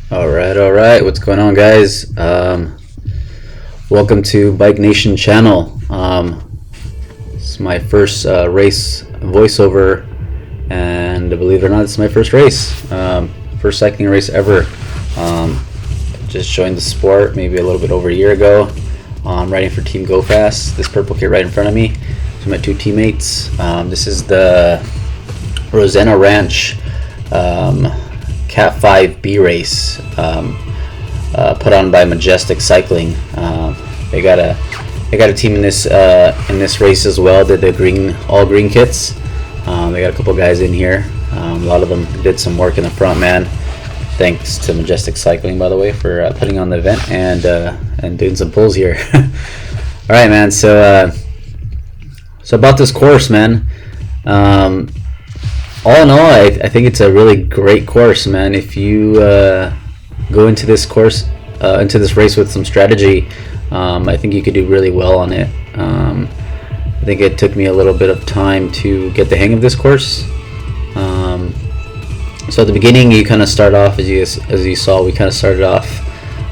All right. What's going on, guys? Welcome to Bike Nation channel. It's my first race voiceover, and believe it or not, it's my first race, first cycling race ever. Just joined the sport maybe a little bit over a year ago. I'm riding for Team Go Fast. This purple kit right in front of me. So my two teammates. This is the Rosena Ranch Cat 5B race, put on by Majestic Cycling. They got a team in this race as well. Did the all green kits. They got a couple guys in here. A lot of them did some work in the front, man. Thanks to Majestic Cycling, by the way, for putting on the event and doing some pulls here. All right, man. So about this course, man. All in all, I think it's a really great course, man. If you go into this course, into this race with some strategy, I think you could do really well on it. I think it took me a little bit of time to get the hang of this course. So at the beginning, you kind of start off, as you saw, we kind of started off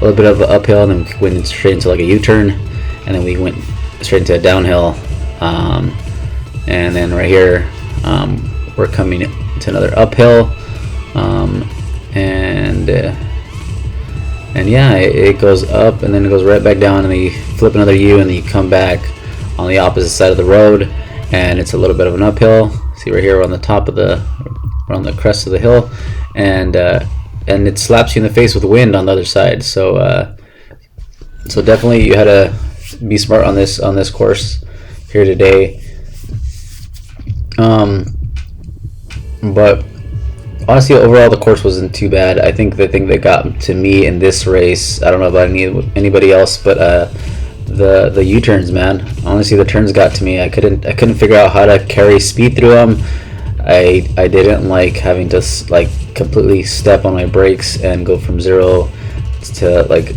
a little bit of an uphill, and then we went straight into like a U-turn, and then we went straight into a downhill. And then right here, we're coming to another uphill, and yeah, it goes up and then it goes right back down, and then you flip another U, and then you come back on the opposite side of the road, and it's a little bit of an uphill. See right here, we're on the top of we're on the crest of the hill, and it slaps you in the face with wind on the other side. So definitely you had to be smart on this course here today. But honestly, overall the course wasn't too bad. I think the thing that got to me in this race, I don't know about anybody else, but the U-turns, man. Honestly, the turns got to me. I couldn't figure out how to carry speed through them. I didn't like having to like completely step on my brakes and go from 0 to like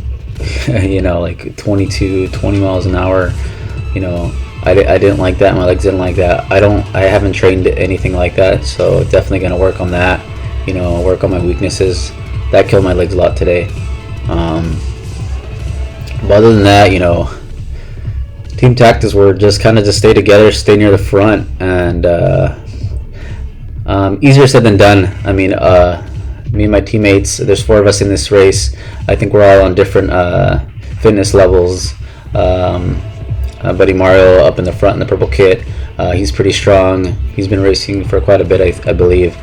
like 20 miles an hour. I didn't like that. My legs didn't like that. I haven't trained anything like that, so definitely gonna work on that. Work on my weaknesses. That killed my legs a lot today. But other than that, team tactics were just kind of stay together, stay near the front, and easier said than done. I mean, me and my teammates, there's 4 of us in this race. I think we're all on different fitness levels. Buddy Mario up in the front in the purple kit, he's pretty strong. He's been racing for quite a bit, I believe,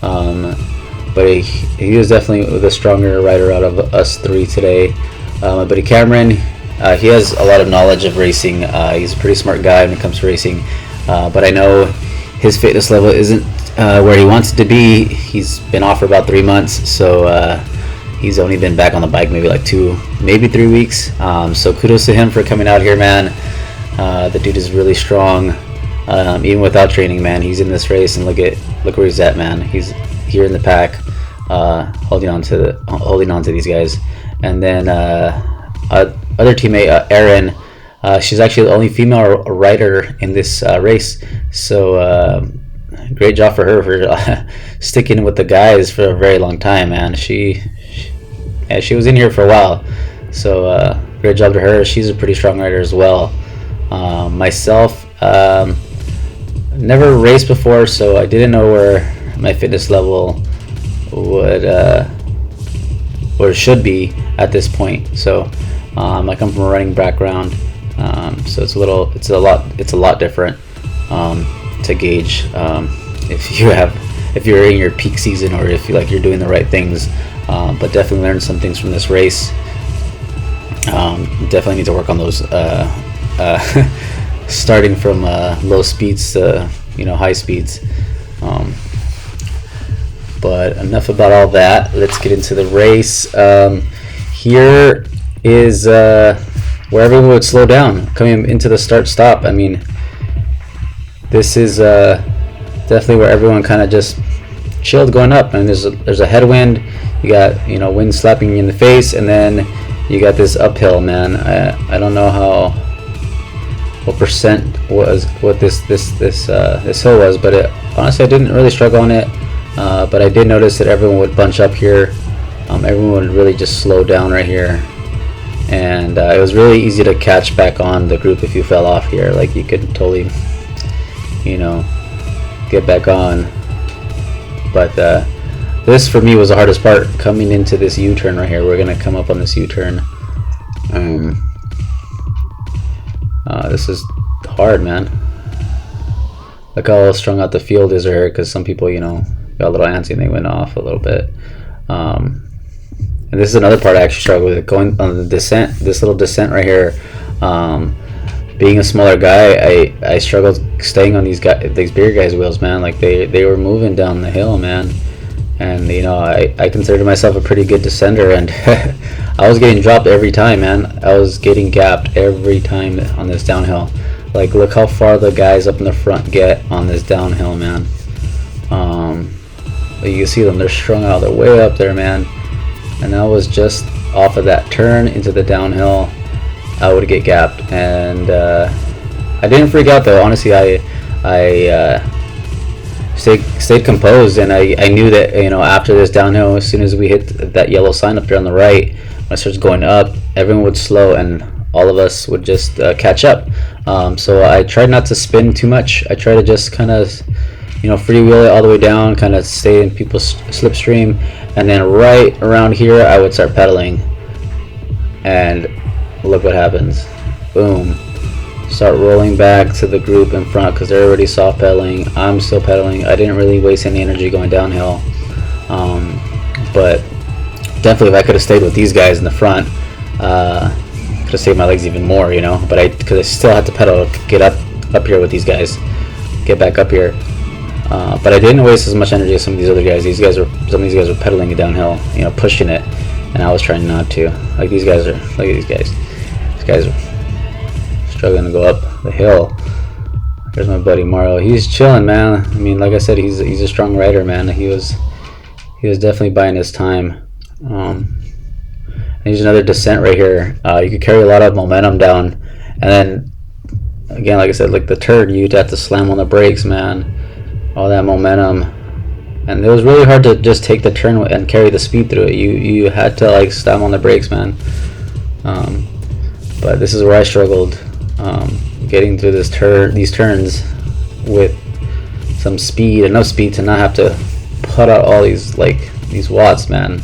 but he was definitely the stronger rider out of us 3 today. My buddy Cameron, he has a lot of knowledge of racing. He's a pretty smart guy when it comes to racing, but I know his fitness level isn't where he wants it to be. He's been off for about 3 months, so he's only been back on the bike maybe like 2, maybe 3 weeks. So kudos to him for coming out here, man. The dude is really strong, even without training, man. He's in this race, and look where he's at, man. He's here in the pack, holding on to these guys. And then other teammate Erin, she's actually the only female rider in this race. So great job for her for sticking with the guys for a very long time, man. She was in here for a while, so great job to her. She's a pretty strong rider as well. Myself, never raced before, so I didn't know where my fitness level would or should be at this point. So I come from a running background, so it's a lot different to gauge if you're in your peak season, or if you're doing the right things. But definitely learned some things from this race. Definitely need to work on those, starting from low speeds to high speeds. But enough about all that. Let's get into the race. Here is where everyone would slow down coming into the start-stop. I mean, this is definitely where everyone kind of just chilled going up, and there's a headwind. You got wind slapping you in the face, and then you got this uphill, man. I don't know what percent was what this hill was, but honestly I didn't really struggle on it. But I did notice that everyone would bunch up here everyone would really just slow down right here, and it was really easy to catch back on the group if you fell off here. Like, you could totally, you know, get back on. But this for me was the hardest part, coming into this U-turn right here. We're gonna come up on this U-turn. This is hard, man. Look how strung out the field is here, because some people, you know, got a little antsy and they went off a little bit. And this is another part I actually struggle with, going on the descent, this little descent right here. Being a smaller guy, I struggled staying on these bigger guys' wheels, man. Like, they were moving down the hill, man. And, you know, I considered myself a pretty good descender, and I was getting dropped every time, man. I was getting gapped every time on this downhill. Like, look how far the guys up in the front get on this downhill, man. You can see them, they're strung out, they're way up there, man. And I was just off of that turn into the downhill, I would get gapped. And I didn't freak out though. Honestly, I stayed composed, and I knew that, you know, after this downhill, as soon as we hit that yellow sign up there on the right, when it starts going up, everyone would slow and all of us would just catch up. So I tried not to spin too much. I tried to just kind of, you know, freewheel it all the way down, kind of stay in people's slipstream, and then right around here I would start pedaling, and look what happens. Boom. Start rolling back to the group in front, because they're already soft pedaling. I'm still pedaling. I didn't really waste any energy going downhill, but definitely if I could have stayed with these guys in the front, could have saved my legs even more, you know. But because I still had to pedal to get up here with these guys, get back up here. But I didn't waste as much energy as some of these other guys. Some of these guys were pedaling it downhill, you know, pushing it, and I was trying not to. Like, these guys are, look at these guys. These guys are struggling to go up the hill. There's my buddy Mario. He's chilling, man. I mean, like I said, he's a strong rider, man. He was definitely buying his time. And here's another descent right here. You could carry a lot of momentum down, and then again, like I said, like the turn, you'd have to slam on the brakes, man. All that momentum, and it was really hard to just take the turn and carry the speed through it. You had to like slam on the brakes, man. But this is where I struggled, getting through these turns with some speed, enough speed to not have to put out all these watts, man.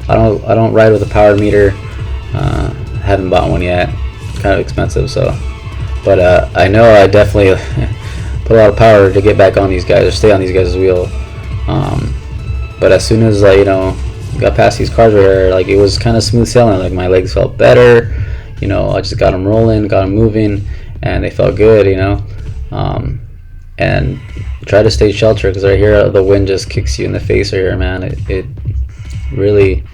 I don't ride with a power meter. Haven't bought one yet. It's kind of expensive, so. But I know I definitely put a lot of power to get back on these guys or stay on these guys' wheel. But as soon as I, you know, got past these cars right here, like, it was kind of smooth sailing. Like, my legs felt better, you know. I just got them rolling, got them moving, and they felt good, you know. And try to stay sheltered, because right here the wind just kicks you in the face right here, man. It really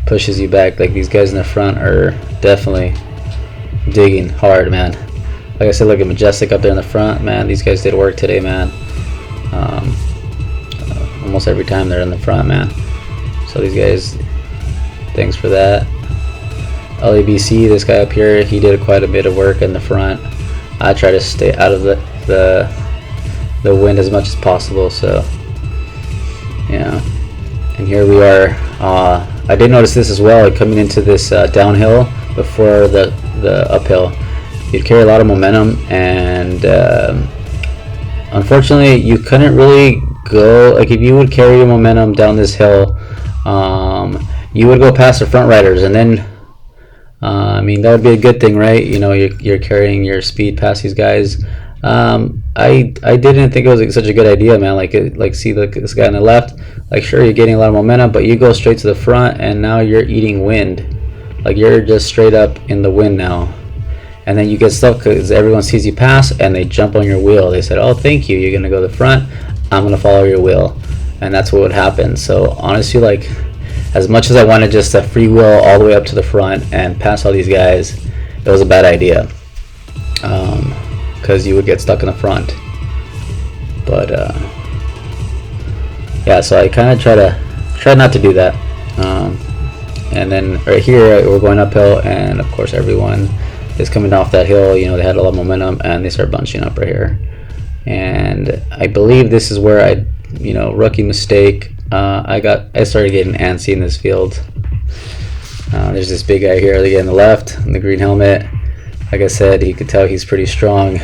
pushes you back. Like, these guys in the front are definitely digging hard, man. Like I said, look at Majestic up there in the front, man. These guys did work today, man. Almost every time they're in the front, man. So these guys, thanks for that. LABC, this guy up here, he did quite a bit of work in the front. I try to stay out of the wind as much as possible. So yeah, and here we are. I did notice this as well, like, coming into this downhill before the uphill. You'd carry a lot of momentum, and unfortunately you couldn't really go, like, if you would carry your momentum down this hill, you would go past the front riders, and then I mean, that would be a good thing, right? You know, you're carrying your speed past these guys. I didn't think it was such a good idea, man. Like see this guy on the left, like, sure, you're getting a lot of momentum, but you go straight to the front and now you're eating wind. Like, you're just straight up in the wind now. And then you get stuck because everyone sees you pass and they jump on your wheel. They said, oh, thank you, you're gonna go to the front, I'm gonna follow your wheel. And that's what would happen. So honestly, like, as much as I wanted just to freewheel all the way up to the front and pass all these guys, it was a bad idea, because you would get stuck in the front. But yeah, so I kind of try not to do that. And then right here we're going uphill, and of course everyone is coming off that hill. You know, they had a lot of momentum and they start bunching up right here. And I believe this is where I, you know, rookie mistake, I started getting antsy in this field. There's this big guy here, the guy on the left, in the green helmet. Like I said, you could tell he's pretty strong,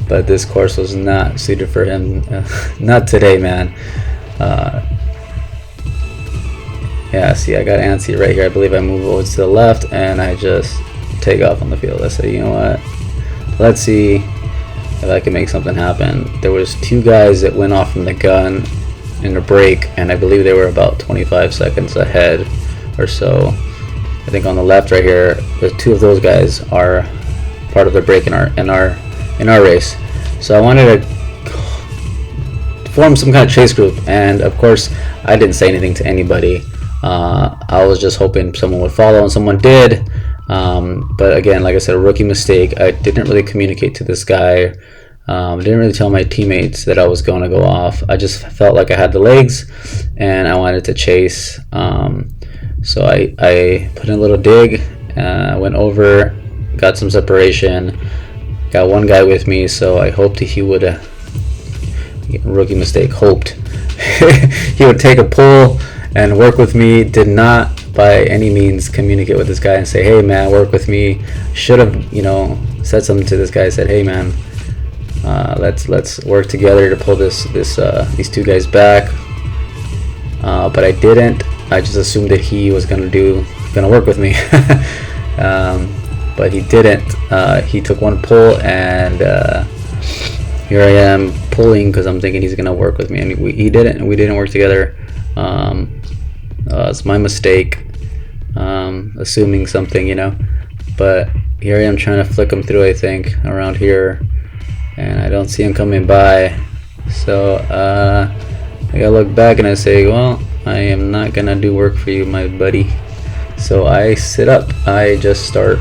but this course was not suited for him. Not today, man. Yeah, see, I got antsy right here. I believe I move over to the left, and I just take off on the field. I say, you know what? Let's see if I can make something happen. There was 2 guys that went off from the gun in the break, and I believe they were about 25 seconds ahead or so. I think on the left right here, the 2 of those guys are part of the break in our race. So I wanted to form some kind of chase group, and of course I didn't say anything to anybody. I was just hoping someone would follow, and someone did. But again, like I said, a rookie mistake. I didn't really communicate to this guy. Didn't really tell my teammates that I was going to go off. I just felt like I had the legs, and I wanted to chase. So I put in a little dig, went over, got some separation, got one guy with me, so I hoped he would, rookie mistake, hoped, he would take a pull and work with me. Did not by any means communicate with this guy and say, hey man, work with me. Should have, said something to this guy, said, hey man, let's work together to pull these 2 guys back. But I didn't. I just assumed that he was gonna work with me. But he didn't. He took one pull, and here I am pulling because I'm thinking he's gonna work with me, and he didn't. And we didn't work together. It's my mistake, assuming something, But here I am trying to flick him through, I think, around here, and I don't see him coming by. So I gotta look back and I say, well, I am not gonna do work for you, my buddy. So I sit up. I just start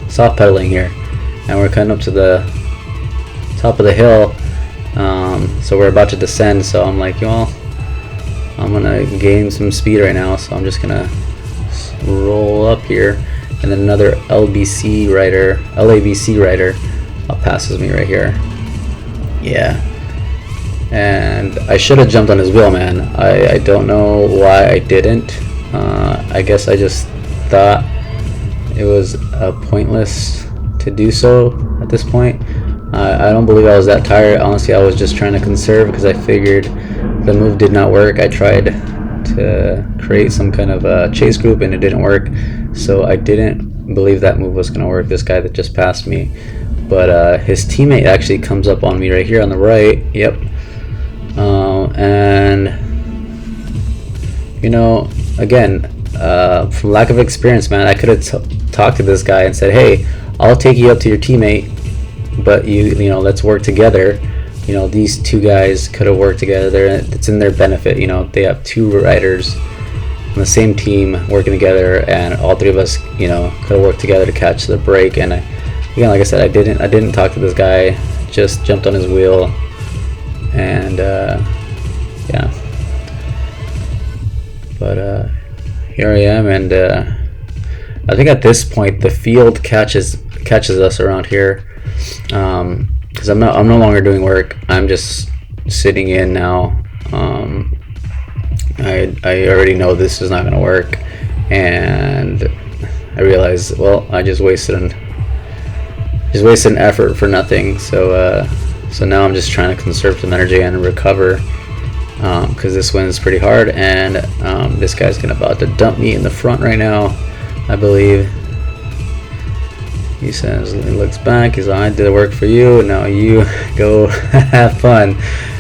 soft pedaling here, and we're coming up to the top of the hill. So we're about to descend. So I'm like, well, I'm gonna gain some speed right now. So I'm just gonna roll up here, and then another LABC rider passes me right here. Yeah. And I should have jumped on his wheel, man. I don't know why I didn't. I guess I just thought it was pointless to do so at this point. I don't believe I was that tired. Honestly, I was just trying to conserve because I figured the move did not work. I tried to create some kind of a chase group and it didn't work. So I didn't believe that move was going to work, this guy that just passed me. But his teammate actually comes up on me right here on the right. Yep. And again, from lack of experience, man, I could have talked to this guy and said, hey, I'll take you up to your teammate, but let's work together. These 2 guys could have worked together. It's in their benefit. They have 2 riders on the same team working together, and all 3 of us could have worked together to catch the break. And again, like I said, I didn't talk to this guy, just jumped on his wheel. And yeah, but here I am, and I think at this point the field catches us around here, because I'm no longer doing work. I'm just sitting in now. I already know this is not going to work, and I realize, well, I just wasted an effort for nothing. So now I'm just trying to conserve some energy and recover, because this wind is pretty hard, and this guy's about to dump me in the front right now, I believe. He says, he looks back, he's like, I did the work for you, now you go have fun.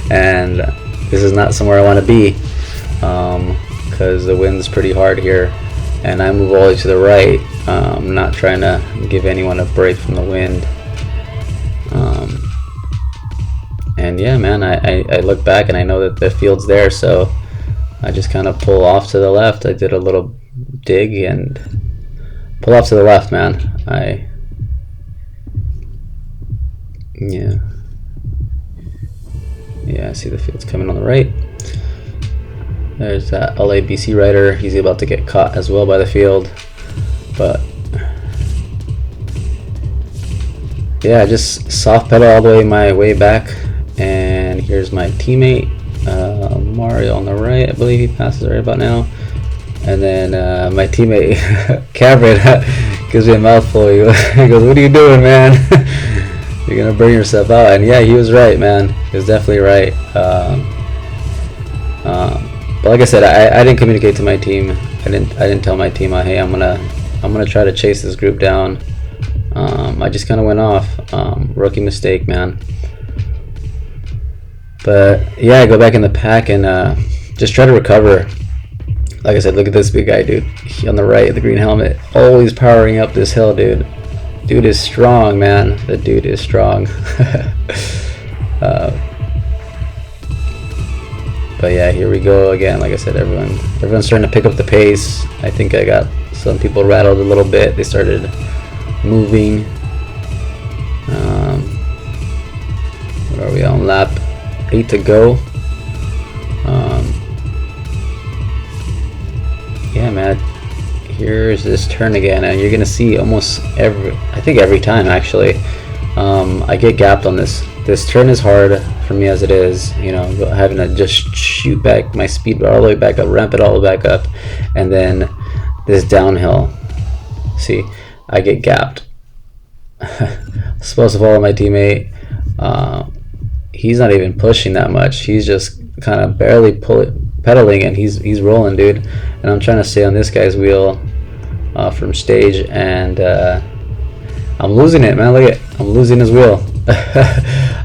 And this is not somewhere I want to be, because the wind's pretty hard here, and I move all the way to the right. I'm not trying to give anyone a break from the wind. And yeah, man, I look back and I know that the field's there, so I just kind of pull off to the left. I did a little dig and pull off to the left, man. Yeah, I see the field's coming on the right. There's that LABC rider. He's about to get caught as well by the field, but yeah, I just soft pedal all the way my way back, and here's my teammate. Mario on the right. I believe he passes right about now. And then my teammate Cameron gives me a mouthful. He goes, "What are you doing, man? You're gonna burn yourself out." And yeah, he was right, man. He was definitely right. But like I said, I didn't communicate to my team. I didn't tell my team, hey, I'm gonna try to chase this group down. I just kind of went off. Rookie mistake, man. But yeah, I go back in the pack and just try to recover. Like I said, look at this big guy, dude. He on the right, the green helmet, always powering up this hill, dude. Dude is strong, man. The dude is strong. But yeah, here we go again. Like I said, everyone's starting to pick up the pace. I think I got some people rattled a little bit. They started moving. What are we on? Lap 8 to go. Yeah, man. Here's this turn again, and you're gonna see almost every time actually. I get gapped on this. This turn is hard for me as it is, you know, having to just shoot back my speed all the way back up, ramp it all the way back up, and then this downhill. See, I get gapped. Supposed to follow my teammate. He's not even pushing that much. He's just kind of barely pedaling, and he's rolling, dude. And I'm trying to stay on this guy's wheel from stage, and I'm losing it, man. Look at, I'm losing his wheel.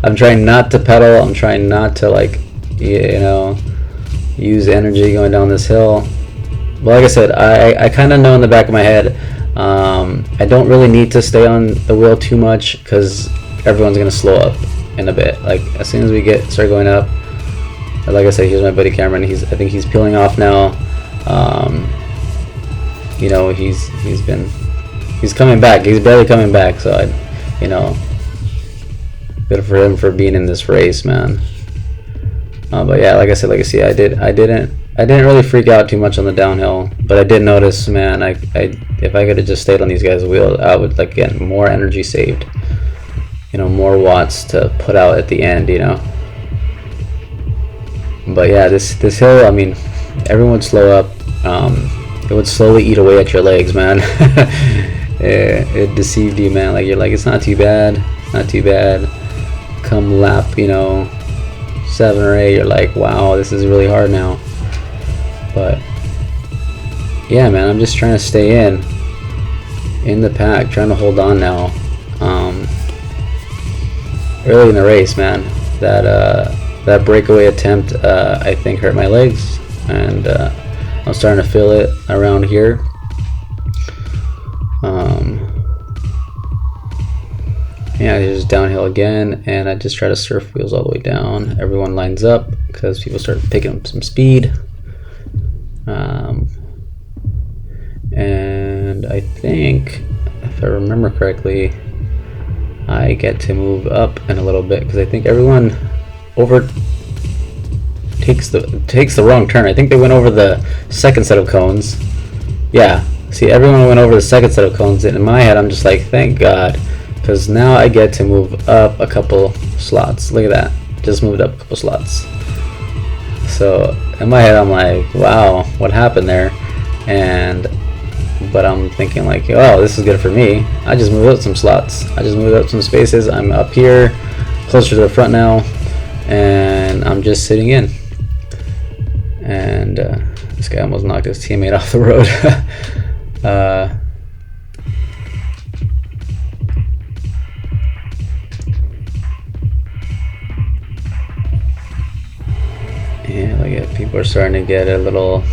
I'm trying not to pedal. I'm trying not to, like, you know, use energy going down this hill. But like I said, I kind of know in the back of my head, I don't really need to stay on the wheel too much because everyone's gonna slow up in a bit. Like as soon as we start going up, like I said, here's my buddy Cameron. I think he's peeling off now. You know, he's coming back. He's barely coming back. So you know, good for him for being in this race, man. But yeah, like I said, I didn't really freak out too much on the downhill, but I did notice, man, if I could have just stayed on these guys' wheel, I would like get more energy saved, you know, more watts to put out at the end, you know. But yeah, this hill, I mean, everyone would slow up. It would slowly eat away at your legs, man. It deceived you, man. Like you're like, it's not too bad, not too bad. Come lap, you know, 7 or 8, you're like, wow, this is really hard now. But yeah, man, I'm just trying to stay in the pack, trying to hold on now. Early in the race, man, that breakaway attempt, I think hurt my legs, and I'm starting to feel it around here. Yeah, just downhill again, and I just try to surf wheels all the way down. Everyone lines up because people start picking up some speed. And I think, if I remember correctly, I get to move up in a little bit because I think everyone takes the wrong turn. I think they went over the second set of cones. Yeah, see, everyone went over the second set of cones, and in my head I'm just like, thank God, because now I get to move up a couple slots. Look at that, just moved up a couple slots. So in my head I'm like, wow, what happened there? But I'm thinking like, oh, this is good for me. I just moved up some slots. I just moved up some spaces. I'm up here, closer to the front now, and I'm just sitting in. And this guy almost knocked his teammate off the road. Yeah, look at, people are starting to get a little,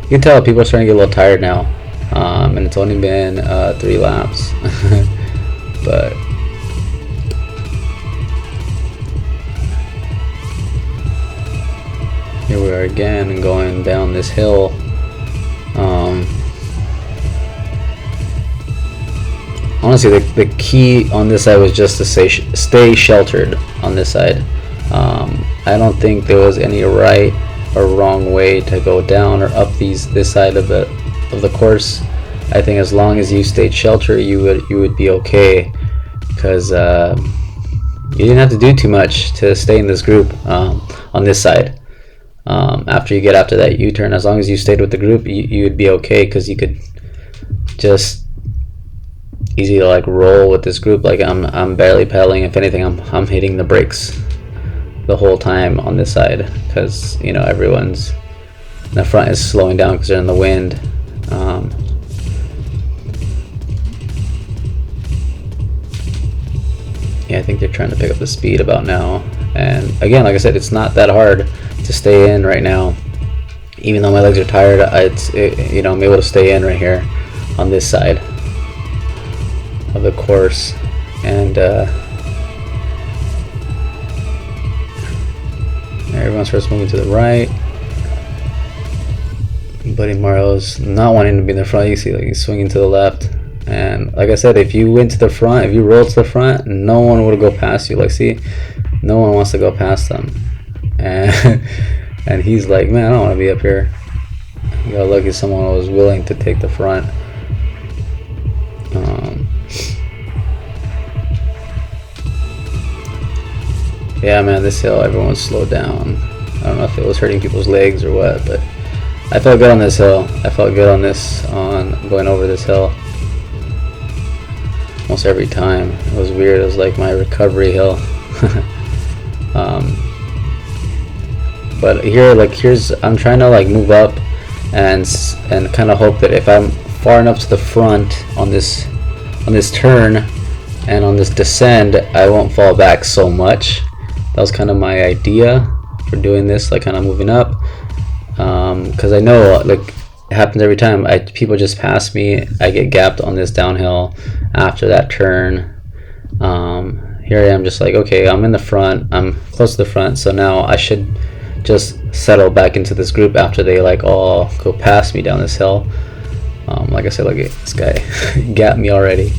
you can tell people are starting to get a little tired now. And it's only been 3 laps. But here we are again and going down this hill. Honestly, the key on this side was just to stay sheltered on this side. I don't think there was any right or wrong way to go down or up this side of the course. I think as long as you stayed sheltered, you would be okay, because you didn't have to do too much to stay in this group on this side. after you get after that U-turn, as long as you stayed with the group, you would be okay, because you could just easy to like roll with this group. Like I'm barely pedaling. If anything, I'm hitting the brakes the whole time on this side, because you know everyone's in the front is slowing down because they're in the wind. Yeah, I think they're trying to pick up the speed about now. And again, like I said, it's not that hard to stay in right now. Even though my legs are tired, you know, I'm able to stay in right here on this side of the course. And everyone starts moving to the right. Buddy Mario's not wanting to be in the front. You see, like, he's swinging to the left. And like I said, if you went to the front, if you rolled to the front, no one would go past you. Like, see, no one wants to go past them. And and he's like, man, I don't want to be up here. You got lucky someone was willing to take the front. Yeah, man, this hill, everyone slowed down. I don't know if it was hurting people's legs or what, but I felt good on this hill. I felt good on going over this hill. Almost every time. It was weird. It was like my recovery hill. But here, like, I'm trying to like move up and kind of hope that if I'm far enough to the front on this turn and on this descend, I won't fall back so much. That was kind of my idea for doing this, like kind of moving up, because I know, like, it happens every time. People just pass me. I get gapped on this downhill after that turn. Here I am, just like, okay, I'm in the front. I'm close to the front, so now I should just settle back into this group after they like all go past me down this hill. Like I said, like, this guy gapped me already.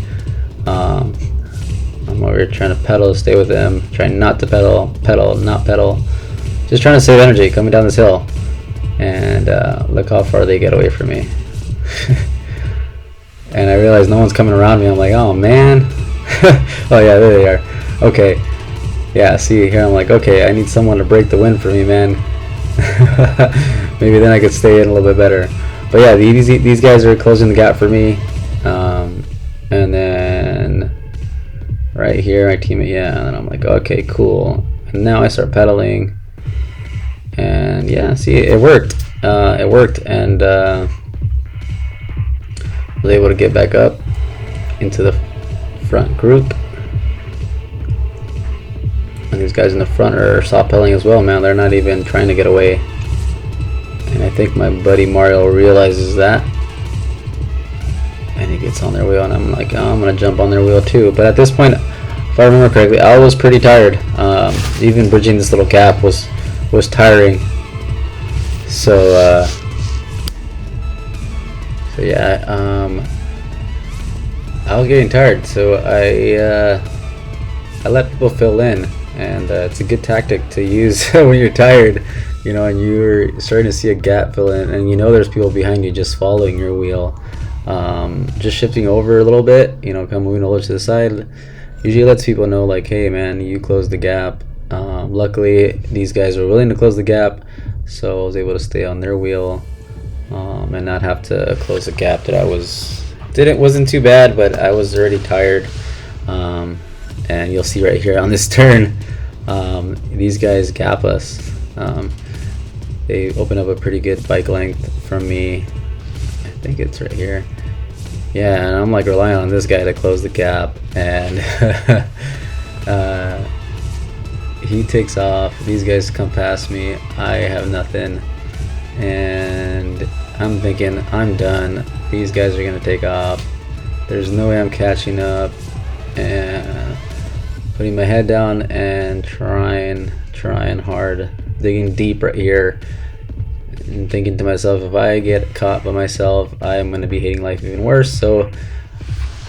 I'm over here trying to pedal to stay with them, trying not to pedal, not pedal, just trying to save energy coming down this hill. And look how far they get away from me. And I realize no one's coming around me. I'm like, oh man. Oh yeah, there they are. Okay, yeah, see here, I'm like, okay, I need someone to break the wind for me, man. Maybe then I could stay in a little bit better. But yeah, these guys are closing the gap for me. And then right here, my teammate, yeah, and then I'm like, okay, cool. And now I start pedaling. And yeah, see, it worked. It worked, and was able to get back up into the front group. And these guys in the front are soft pedaling as well, man. They're not even trying to get away. And I think my buddy Mario realizes that, and he gets on their wheel, and I'm like, oh, I'm gonna jump on their wheel too. But at this point, if I remember correctly, I was pretty tired. Even bridging this little gap was tiring. So yeah, I was getting tired, so I let people fill in, and it's a good tactic to use when you're tired, you know, and you're starting to see a gap fill in, and you know there's people behind you just following your wheel. Just shifting over a little bit, you know, kind of moving over to the side, usually lets people know, like, hey man, you closed the gap. Luckily these guys were willing to close the gap, so I was able to stay on their wheel, and not have to close the gap that wasn't too bad, but I was already tired. And you'll see right here on this turn, these guys gap us. They open up a pretty good bike length from me. I think it's right here. Yeah, and I'm like relying on this guy to close the gap, and he takes off. These guys come past me. I have nothing, and I'm thinking, I'm done. These guys are gonna take off. There's no way I'm catching up. And putting my head down and trying hard, digging deep right here, and thinking to myself, if I get caught by myself, I'm gonna be hating life even worse. So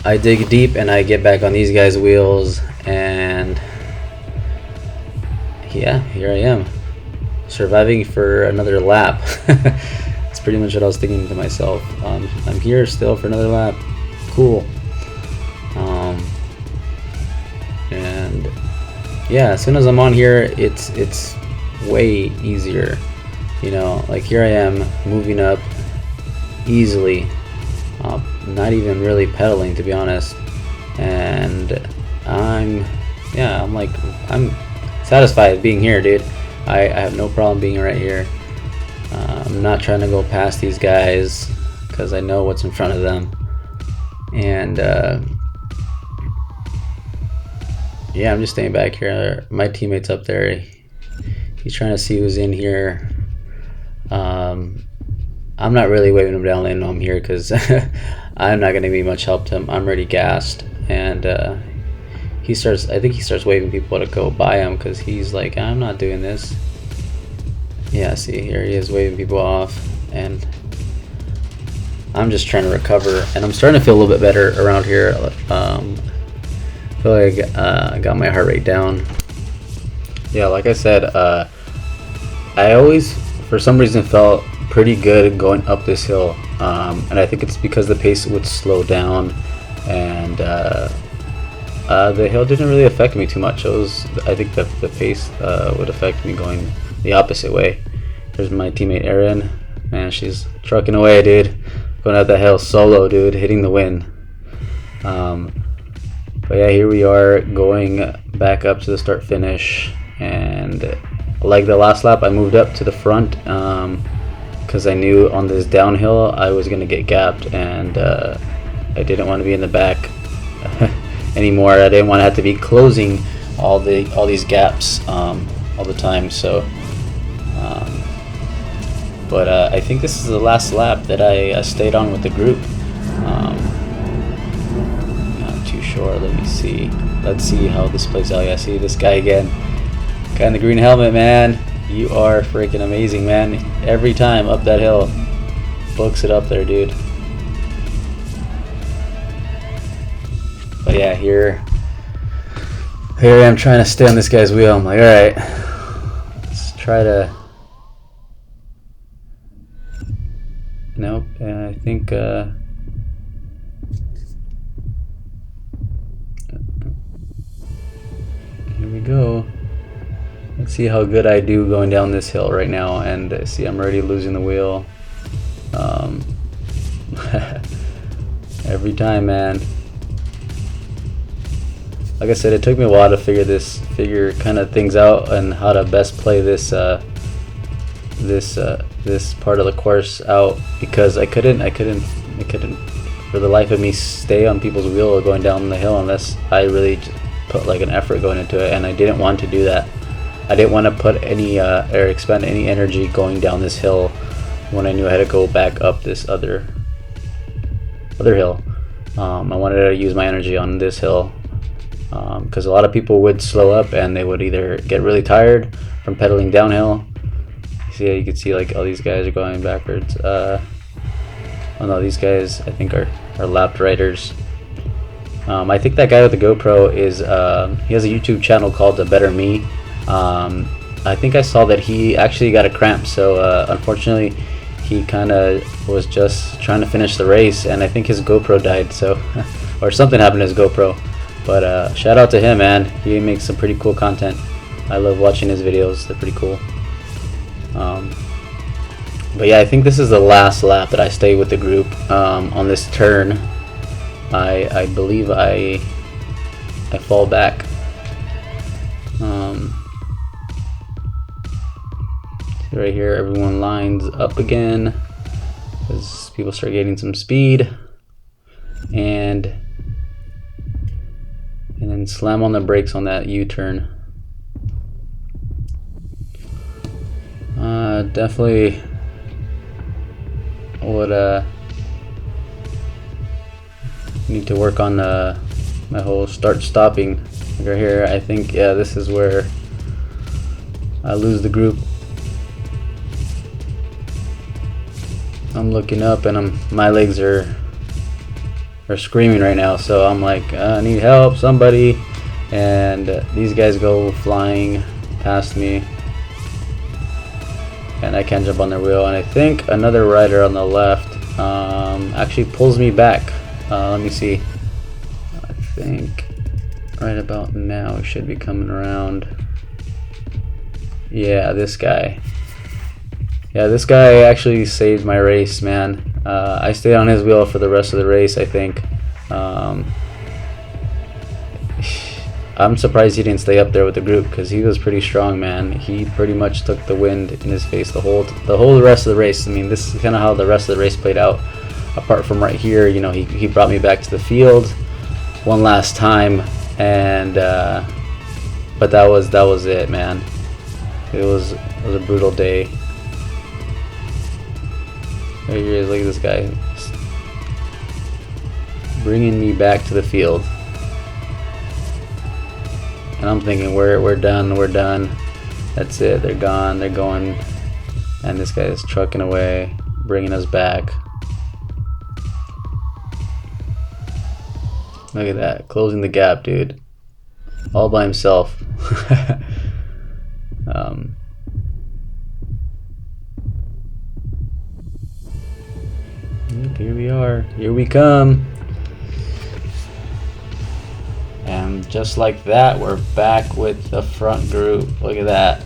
I dig deep and I get back on these guys' wheels, and yeah, here I am, surviving for another lap. That's pretty much what I was thinking to myself. I'm here still for another lap. Cool. And yeah, as soon as I'm on here, it's way easier. You know, like here I am moving up easily, not even really pedaling, to be honest, and I'm satisfied being here, dude. I have no problem being right here. I'm not trying to go past these guys because I know what's in front of them, and yeah, I'm just staying back here. My teammate's up there. He's trying to see who's in here. I'm not really waving him down, letting him know I'm here, because I'm not going to be much help to him. I'm already gassed, and I think he starts waving people to go by him, because he's like, I'm not doing this. Yeah, see, here he is waving people off, and I'm just trying to recover, and I'm starting to feel a little bit better around here. I feel like I got my heart rate down. Yeah, like I said, I always, for some reason, felt pretty good going up this hill, and I think it's because the pace would slow down, and the hill didn't really affect me too much. I think that the pace would affect me going the opposite way. There's my teammate Erin, man, she's trucking away, dude, going up that hill solo, dude, hitting the wind. But yeah, here we are going back up to the start finish, and like the last lap, I moved up to the front because I knew on this downhill I was going to get gapped, and I didn't want to be in the back anymore. I didn't want to have to be closing all these gaps all the time. So but I think this is the last lap that I stayed on with the group. Not too sure. Let me see. Let's see how this plays out. Yeah, see this guy again. Guy in the green helmet, man. You are freaking amazing, man. Every time up that hill, books it up there, dude. But yeah, here I am trying to stay on this guy's wheel. I'm like, alright, let's try to. Nope, I think here we go. Let's see how good I do going down this hill right now, and see, I'm already losing the wheel. Every time, man. Like I said, it took me a while to figure kind of things out and how to best play this this part of the course out, because I couldn't for the life of me stay on people's wheel going down the hill unless I really just put like an effort going into it, and I didn't want to do that. I didn't want to put any or expend any energy going down this hill when I knew I had to go back up this other hill. I wanted to use my energy on this hill, because a lot of people would slow up and they would either get really tired from pedaling downhill. You can see like all these guys are going backwards. Oh no, these guys I think are lapped riders. I think that guy with the GoPro is he has a YouTube channel called The Better Me. I think I saw that he actually got a cramp, so unfortunately he kind of was just trying to finish the race, and I think his GoPro died, so or something happened to his GoPro. But shout out to him, man. He makes some pretty cool content. I love watching his videos. They're pretty cool. But yeah, I think this is the last lap that I stay with the group on this turn. I believe I fall back. Right here, everyone lines up again as people start getting some speed, and then slam on the brakes on that U-turn. Definitely would need to work on my whole start stopping right here. I think, yeah, this is where I lose the group. I'm looking up and my legs are screaming right now, so I'm like, I need help, somebody. And these guys go flying past me, and I can't jump on their wheel. And I think another rider on the left actually pulls me back. Let me see. I think right about now we should be coming around. Yeah, this guy. Yeah, this guy actually saved my race, man. I stayed on his wheel for the rest of the race, I think. I'm surprised he didn't stay up there with the group because he was pretty strong, man. He pretty much took the wind in his face the whole rest of the race. I mean, this is kind of how the rest of the race played out. Apart from right here, you know, he brought me back to the field one last time, and but that was it, man. It was a brutal day. There he is. Look at this guy bringing me back to the field. And I'm thinking, we're done. That's it. They're gone. They're going. And this guy is trucking away, bringing us back. Look at that, closing the gap, dude. All by himself. Here we are. Here we come. And just like that, we're back with the front group. Look at that.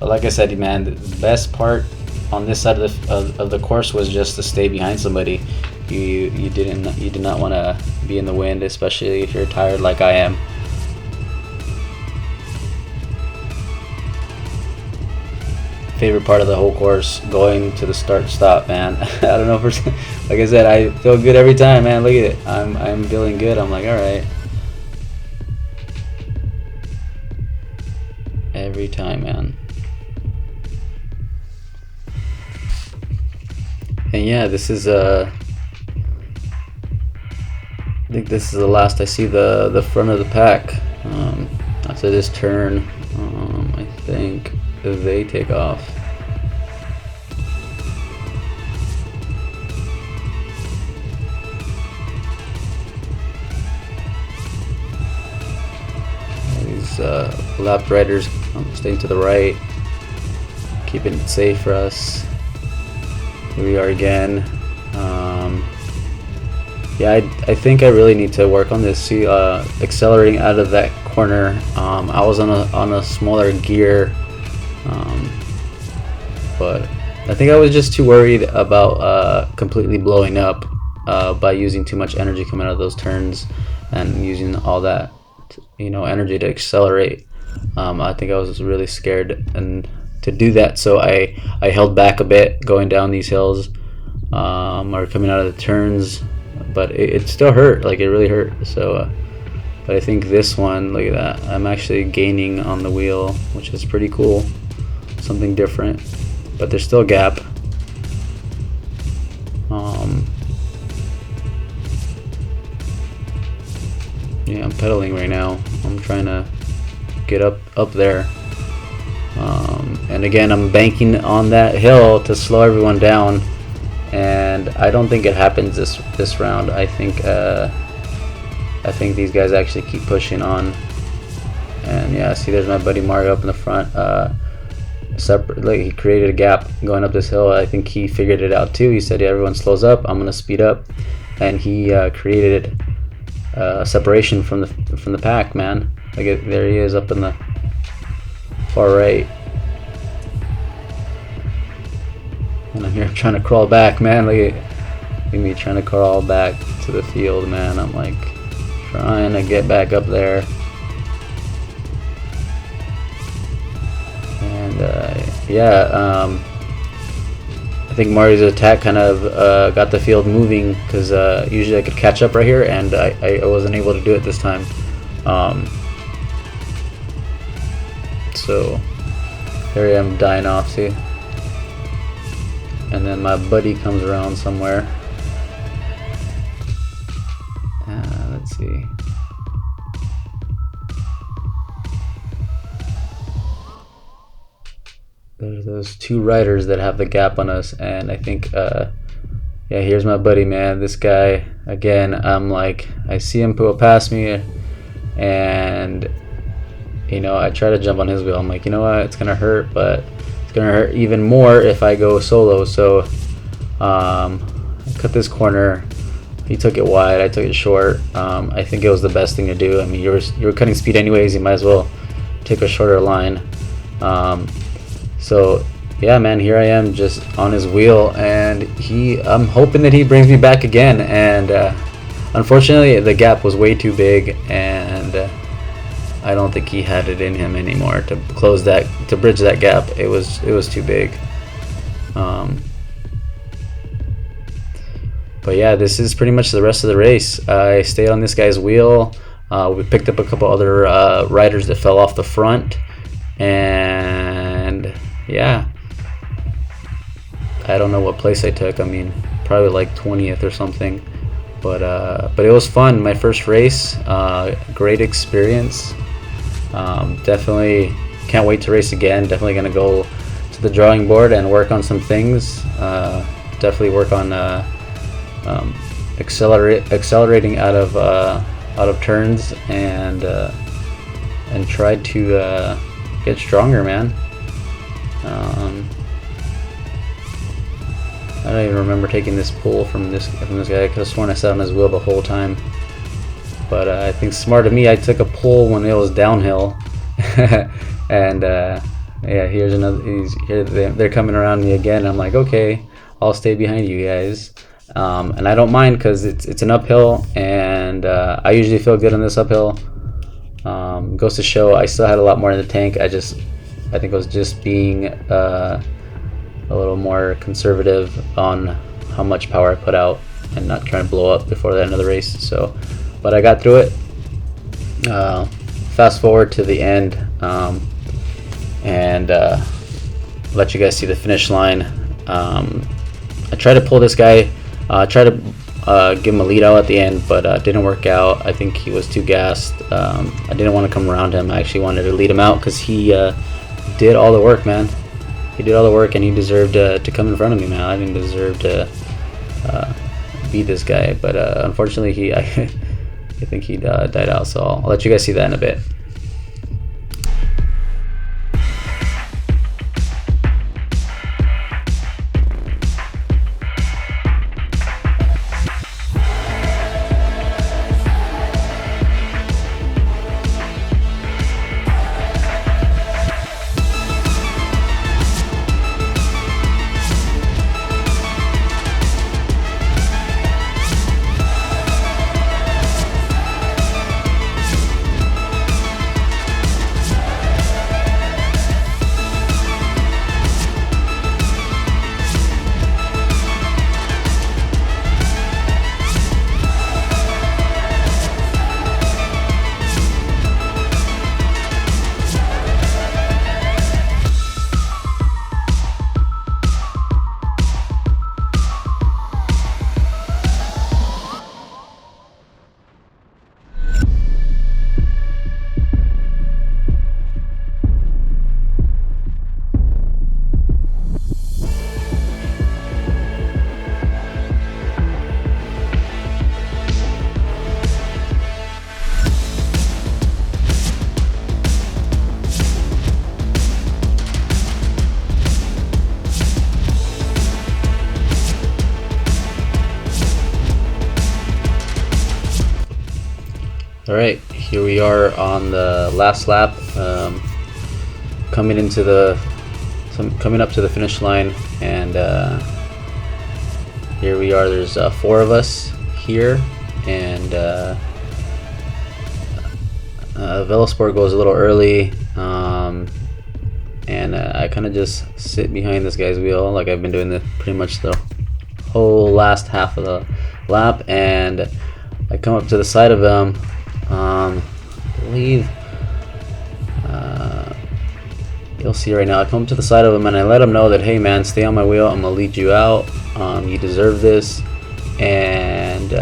But like I said, man, the best part on this side of the course was just to stay behind somebody. You did not want to be in the wind, especially if you're tired like I am. Favorite part of the whole course, going to the start stop, man. I don't know if like I said, I feel good every time, man. Look at it. I'm feeling good. I'm like, all right. Every time, man. And yeah, this is I think this is the last I see the front of the pack. After this turn, I think they take off. These lap riders staying to the right, keeping it safe for us. Here we are again. Yeah, I think I really need to work on this. See, accelerating out of that corner. I was on a smaller gear, but I think I was just too worried about completely blowing up by using too much energy coming out of those turns and using all that, you know, energy to accelerate. I think I was really scared and to do that, so I held back a bit going down these hills or coming out of the turns. But it still hurt, like it really hurt. So but I think this one, look at that, I'm actually gaining on the wheel, which is pretty cool, something different. But there's still a gap. Yeah, I'm pedaling right now. I'm trying to get up there. And again, I'm banking on that hill to slow everyone down. And I don't think it happens this round. I think these guys actually keep pushing on. And yeah, see, there's my buddy Mario up in the front. Separately, he created a gap going up this hill. I think he figured it out too. He said, yeah, everyone slows up, I'm gonna speed up, and he created a separation from the pack, man. Like there he is up in the far right. And I'm here trying to crawl back, man. Look at me trying to crawl back to the field, man. I'm like trying to get back up there. And yeah, I think Mario's attack kind of got the field moving, because usually I could catch up right here, and I wasn't able to do it this time. So here I am dying off, see? And then my buddy comes around somewhere. Let's see. There's those two riders that have the gap on us, and I think, yeah, here's my buddy, man. This guy, again, I'm like, I see him go past me, and, you know, I try to jump on his wheel. I'm like, you know what, it's gonna hurt, but gonna hurt even more if I go solo. So I cut this corner. He took it wide, I took it short. I think it was the best thing to do. I mean, you were cutting speed anyways, you might as well take a shorter line. So yeah, man, here I am just on his wheel, and I'm hoping that he brings me back again. And unfortunately, the gap was way too big, and I don't think he had it in him anymore to bridge that gap. It was too big. But yeah, this is pretty much the rest of the race. I stayed on this guy's wheel. We picked up a couple other riders that fell off the front, and yeah, I don't know what place I took. I mean, probably like 20th or something. But it was fun. My first race, great experience. Definitely can't wait to race again. Definitely gonna go to the drawing board and work on some things. Definitely work on accelerating out of turns, and try to get stronger, man. I don't even remember taking this pull from this guy. I could have sworn I sat on his wheel the whole time. But I think smart of me, I took a pull when it was downhill. And yeah, here's another. They're coming around me again. I'm like, okay, I'll stay behind you guys. And I don't mind because it's an uphill, and I usually feel good on this uphill. Goes to show I still had a lot more in the tank. I think I was just being a little more conservative on how much power I put out and not trying to blow up before the end of the race. So, but I got through it. Fast forward to the end, and let you guys see the finish line. I tried to pull this guy, try to give him a lead out at the end, but didn't work out. I think he was too gassed. I didn't want to come around him. I actually wanted to lead him out because he did all the work, man. He did all the work, and he deserved to come in front of me, man. I didn't deserve to beat this guy, but unfortunately, I think he died out. So I'll let you guys see that in a bit. All right, here we are on the last lap, coming up to the finish line, and here we are. There's 4 of us here, and Velosport goes a little early, and I kind of just sit behind this guy's wheel like I've been doing pretty much the whole last half of the lap, and I come up to the side of him. I believe you'll see right now. I come up to the side of him and I let him know that, hey man, stay on my wheel. I'm gonna lead you out. You deserve this. And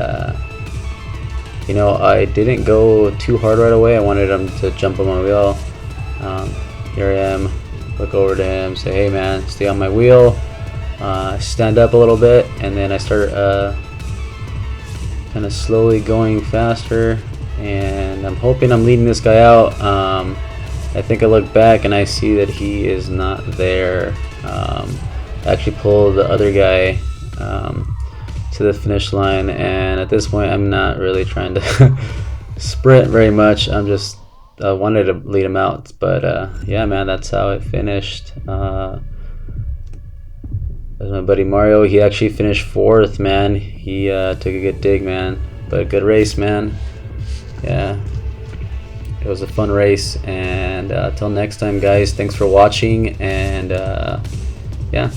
you know, I didn't go too hard right away. I wanted him to jump on my wheel. Here I am. Look over to him. Say, hey man, stay on my wheel. Stand up a little bit, and then I start kind of slowly going faster. And I'm hoping I'm leading this guy out. I think I look back and I see that he is not there. I actually pulled the other guy to the finish line, and at this point I'm not really trying to sprint very much. I'm just wanted to lead him out, but yeah, man, that's how it finished. There's my buddy Mario. He actually finished fourth, man. He took a good dig, man. But good race, man. Yeah, it was a fun race. And till next time, guys, thanks for watching. And yeah.